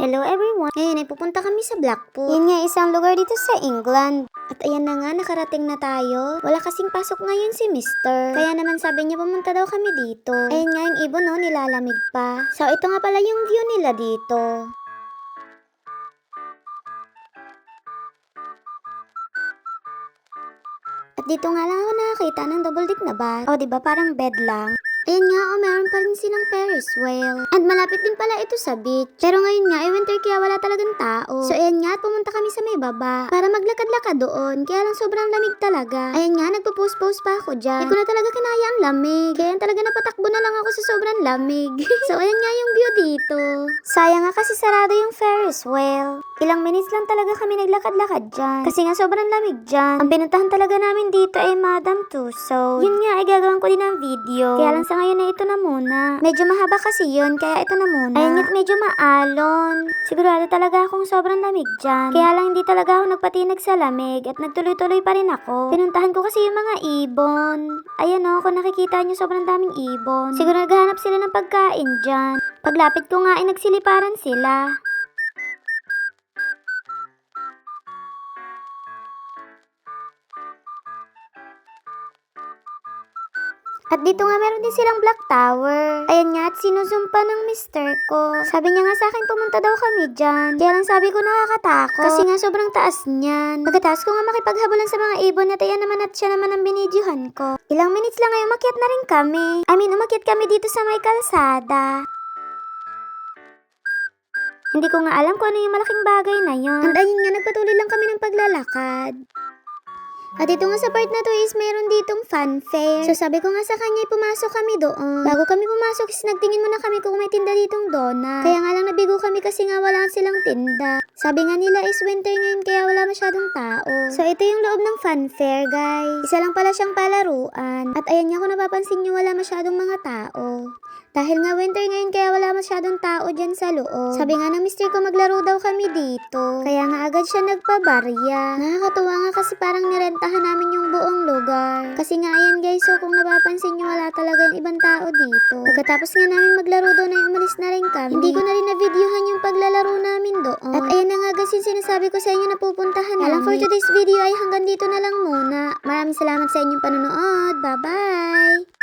Hello everyone! Ngayon ay pupunta kami sa Blackpool. Yan nga isang lugar dito sa England. At ayan na nga, nakarating na tayo. Wala kasing pasok ngayon si Mister. Kaya naman sabi niya pumunta daw kami dito. Ayan nga yung ibon no, nilalamig pa. So ito nga pala yung view nila dito. At dito nga lang ako nakakita ng double deck na bus. O diba parang bed lang. Ayan nga, meron pa rin silang Ferris wheel. And malapit din pala ito sa beach. Pero ngayon nga, winter kaya wala talagang tao. So ayan nga, pumunta kami sa may baba para maglakad-lakad doon. Kaya lang sobrang lamig talaga. Ayan nga, nagpo-post-post pa ako dyan. Hindi ko na talaga kinaya ang lamig. Kaya talaga napatakbo na lang ako sa sobrang lamig. So ayan nga yung view dito. Sayang nga kasi sarado yung Ferris wheel. Ilang minutes lang talaga kami naglakad-lakad dyan. Kasi nga sobrang lamig dyan. Ang pinuntahan talaga namin dito ay Madame Tussauds. Yun nga, ay gagawin ko din ang video. Kaya lang sa ngayon ay ito na muna. Medyo mahaba kasi yun, kaya ito na muna. Ayun nga't medyo maalon. Sigurado talaga akong sobrang lamig dyan. Kaya lang hindi talaga ako nagpatinag sa lamig at nagtuloy-tuloy pa rin ako. Pinuntahan ko kasi yung mga ibon. Ayan o, kung nakikita nyo sobrang daming ibon. Siguro naghahanap sila ng pagkain dyan. Paglapit ko nga ay nagsiliparan sila. At dito nga meron din silang Black Tower. Ayan nga at sinusumpa ng mister ko. Sabi niya nga sa akin pumunta daw kami dyan. Kaya lang sabi ko nakakatakot. Kasi nga sobrang taas niyan. Pagkatapos ko nga makipaghabulan sa mga ibon at ayan naman at siya naman ang binidyohan ko. Ilang minutes lang ay umakyat na rin kami. Umakyat kami dito sa may kalsada. Hindi ko nga alam kung ano yung malaking bagay na yon. And ayun nga, nagpatuloy lang kami ng paglalakad. At dito nga sa part na to is meron ditong funfair. So sabi ko nga sa kanya, pumasok kami doon. Bago kami pumasok is nagtingin muna kami kung may tinda ditong donut. Kaya nga lang nabigo kami kasi nga wala silang tinda. Sabi nga nila is winter ngayon kaya wala masyadong tao. So ito yung loob ng funfair guys. Isa lang pala siyang palaruan. At ayan nga kung napapansin nyo wala masyadong mga tao. Dahil nga winter ngayon kaya wala masyadong tao dyan sa loob. Sabi nga ng mister ko maglaro daw kami dito. Kaya nga agad siya nagpabarya. Nakakatuwa nga kasi parang nirentahan namin yung buong lugar. Kasi nga ayan guys, so kung napapansin nyo wala talagang ibang tao dito. Pagkatapos nga namin maglaro doon ay umalis na rin kami. Hindi ko na rin na-videohan yung paglalaro namin doon. At ayan na nga guys yung sinasabi ko sa inyo na pupuntahan namin. Alam for today's video ay hanggang dito na lang muna. Maraming salamat sa inyong panonood. Bye bye!